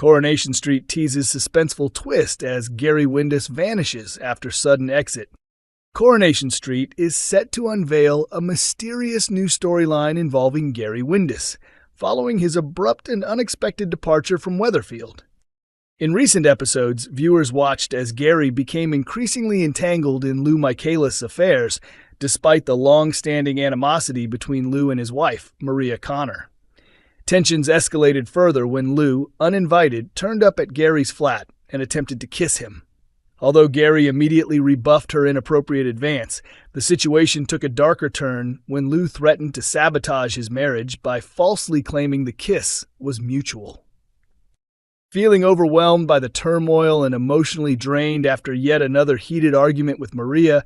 Coronation Street teases suspenseful twist as Gary Windass vanishes after sudden exit. Coronation Street is set to unveil a mysterious new storyline involving Gary Windass, following his abrupt and unexpected departure from Weatherfield. In recent episodes, viewers watched as Gary became increasingly entangled in Lou Michaelis' affairs, despite the long-standing animosity between Lou and his wife, Maria Connor. Tensions escalated further when Lou, uninvited, turned up at Gary's flat and attempted to kiss him. Although Gary immediately rebuffed her inappropriate advance, the situation took a darker turn when Lou threatened to sabotage his marriage by falsely claiming the kiss was mutual. Feeling overwhelmed by the turmoil and emotionally drained after yet another heated argument with Maria,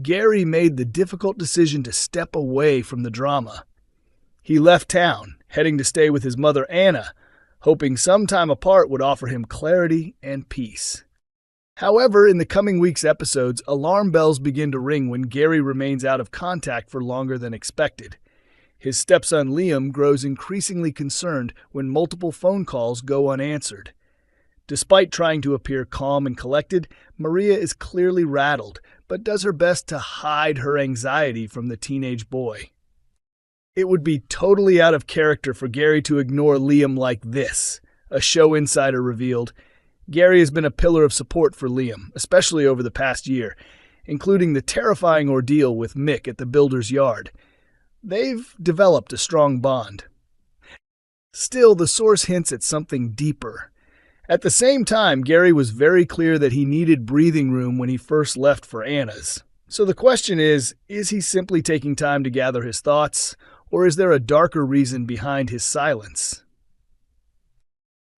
Gary made the difficult decision to step away from the drama. He left town, heading to stay with his mother Anna, hoping some time apart would offer him clarity and peace. However, in the coming week's episodes, alarm bells begin to ring when Gary remains out of contact for longer than expected. His stepson Liam grows increasingly concerned when multiple phone calls go unanswered. Despite trying to appear calm and collected, Maria is clearly rattled, but does her best to hide her anxiety from the teenage boy. It would be totally out of character for Gary to ignore Liam like this, a show insider revealed. Gary has been a pillar of support for Liam, especially over the past year, including the terrifying ordeal with Mick at the builder's yard. They've developed a strong bond. Still, the source hints at something deeper. At the same time, Gary was very clear that he needed breathing room when he first left for Anna's. So the question is he simply taking time to gather his thoughts, or is there a darker reason behind his silence?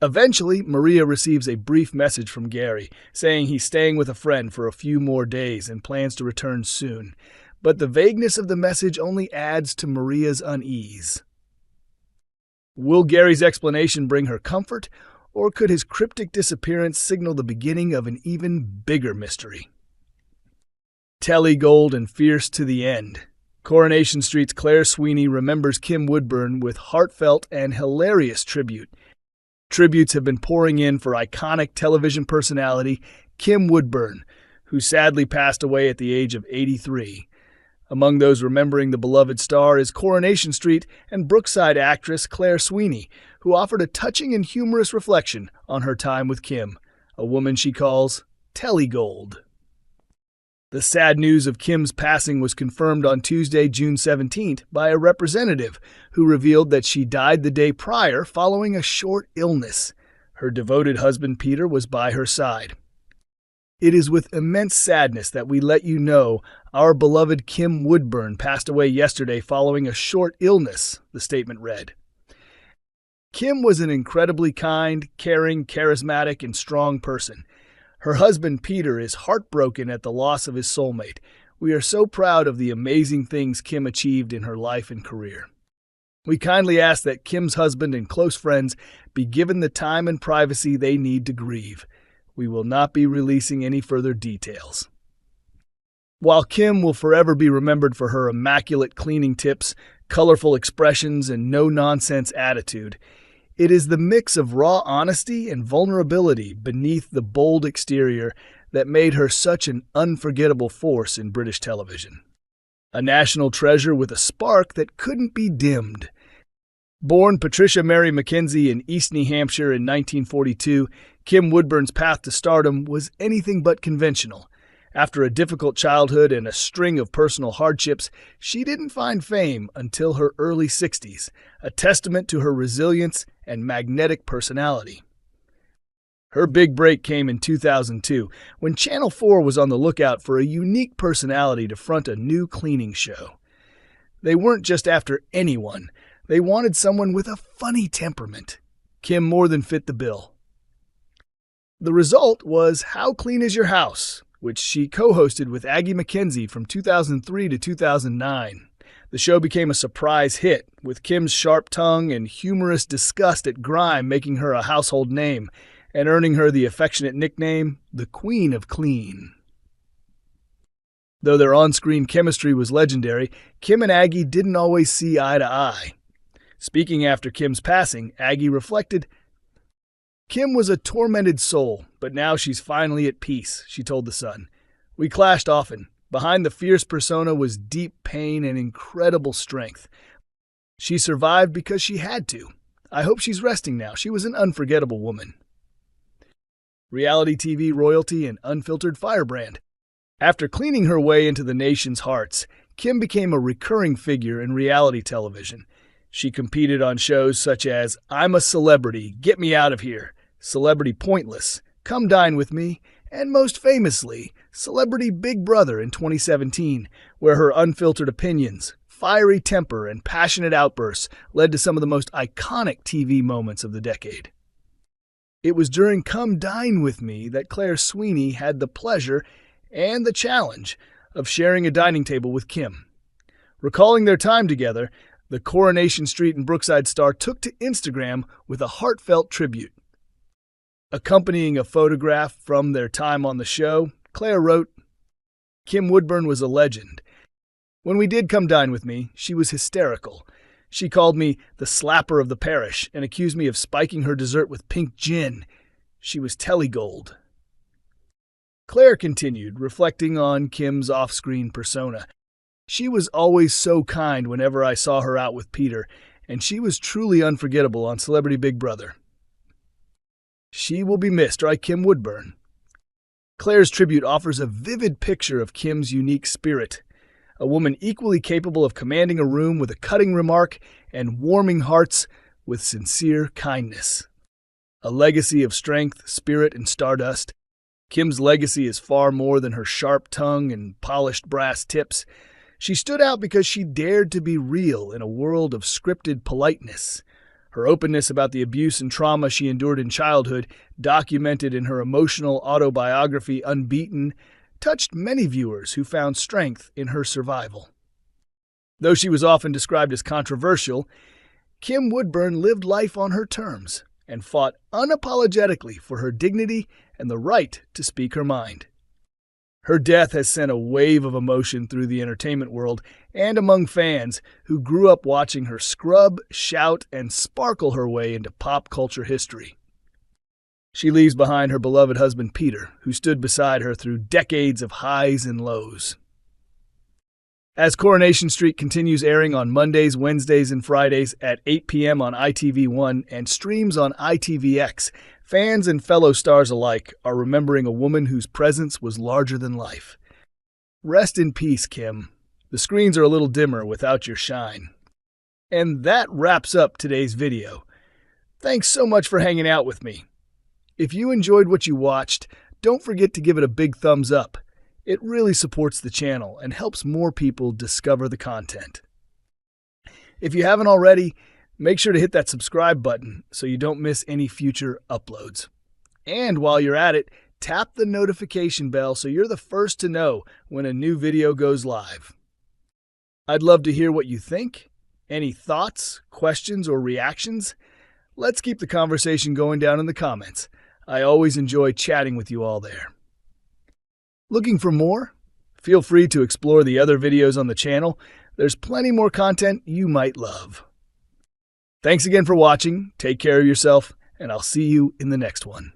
Eventually, Maria receives a brief message from Gary, saying he's staying with a friend for a few more days and plans to return soon. But the vagueness of the message only adds to Maria's unease. Will Gary's explanation bring her comfort, or could his cryptic disappearance signal the beginning of an even bigger mystery? Telegold and fierce to the end. Coronation Street's Claire Sweeney remembers Kim Woodburn with heartfelt and hilarious tribute. Tributes have been pouring in for iconic television personality Kim Woodburn, who sadly passed away at the age of 83. Among those remembering the beloved star is Coronation Street and Brookside actress Claire Sweeney, who offered a touching and humorous reflection on her time with Kim, a woman she calls Telegold. The sad news of Kim's passing was confirmed on Tuesday, June 17th, by a representative who revealed that she died the day prior following a short illness. Her devoted husband Peter was by her side. It is with immense sadness that we let you know our beloved Kim Woodburn passed away yesterday following a short illness, the statement read. Kim was an incredibly kind, caring, charismatic, and strong person. Her husband, Peter, is heartbroken at the loss of his soulmate. We are so proud of the amazing things Kim achieved in her life and career. We kindly ask that Kim's husband and close friends be given the time and privacy they need to grieve. We will not be releasing any further details. While Kim will forever be remembered for her immaculate cleaning tips, colorful expressions, and no-nonsense attitude, it is the mix of raw honesty and vulnerability beneath the bold exterior that made her such an unforgettable force in British television. A national treasure with a spark that couldn't be dimmed. Born Patricia Mary Mackenzie in East New Hampshire in 1942, Kim Woodburn's path to stardom was anything but conventional. After a difficult childhood and a string of personal hardships, she didn't find fame until her early 60s, a testament to her resilience and magnetic personality. Her big break came in 2002, when Channel 4 was on the lookout for a unique personality to front a new cleaning show. They weren't just after anyone. They wanted someone with a funny temperament. Kim more than fit the bill. The result was How Clean Is Your House?, which she co-hosted with Aggie Mackenzie from 2003 to 2009. The show became a surprise hit, with Kim's sharp tongue and humorous disgust at grime making her a household name and earning her the affectionate nickname, the Queen of Clean. Though their on-screen chemistry was legendary, Kim and Aggie didn't always see eye to eye. Speaking after Kim's passing, Aggie reflected, Kim was a tormented soul, but now she's finally at peace, she told The Sun. We clashed often. Behind the fierce persona was deep pain and incredible strength. She survived because she had to. I hope she's resting now. She was an unforgettable woman. Reality TV royalty and unfiltered firebrand. After cleaning her way into the nation's hearts, Kim became a recurring figure in reality television. She competed on shows such as I'm a Celebrity, Get Me Out of Here, Celebrity Pointless, Come Dine With Me, and most famously, Celebrity Big Brother in 2017, where her unfiltered opinions, fiery temper, and passionate outbursts led to some of the most iconic TV moments of the decade. It was during Come Dine With Me that Claire Sweeney had the pleasure and the challenge of sharing a dining table with Kim. Recalling their time together, the Coronation Street and Brookside star took to Instagram with a heartfelt tribute. Accompanying a photograph from their time on the show, Claire wrote, Kim Woodburn was a legend. When we did Come Dine With Me, she was hysterical. She called me the slapper of the parish and accused me of spiking her dessert with pink gin. She was Telegold. Claire continued, reflecting on Kim's off-screen persona. She was always so kind whenever I saw her out with Peter, and she was truly unforgettable on Celebrity Big Brother. She will be missed, right, Kim Woodburn? Claire's tribute offers a vivid picture of Kim's unique spirit, a woman equally capable of commanding a room with a cutting remark and warming hearts with sincere kindness. A legacy of strength, spirit, and stardust. Kim's legacy is far more than her sharp tongue and polished brass tips. She stood out because she dared to be real in a world of scripted politeness. Her openness about the abuse and trauma she endured in childhood, documented in her emotional autobiography Unbeaten, touched many viewers who found strength in her survival. Though she was often described as controversial, Kim Woodburn lived life on her terms and fought unapologetically for her dignity and the right to speak her mind. Her death has sent a wave of emotion through the entertainment world and among fans who grew up watching her scrub, shout, and sparkle her way into pop culture history. She leaves behind her beloved husband Peter, who stood beside her through decades of highs and lows. As Coronation Street continues airing on Mondays, Wednesdays, and Fridays at 8 p.m. on ITV1 and streams on ITVX, fans and fellow stars alike are remembering a woman whose presence was larger than life. Rest in peace, Kim. The screens are a little dimmer without your shine. And that wraps up today's video. Thanks so much for hanging out with me. If you enjoyed what you watched, don't forget to give it a big thumbs up. It really supports the channel and helps more people discover the content. If you haven't already, make sure to hit that subscribe button so you don't miss any future uploads. And while you're at it, tap the notification bell so you're the first to know when a new video goes live. I'd love to hear what you think. Any thoughts, questions, or reactions? Let's keep the conversation going down in the comments. I always enjoy chatting with you all there. Looking for more? Feel free to explore the other videos on the channel. There's plenty more content you might love. Thanks again for watching, take care of yourself, and I'll see you in the next one.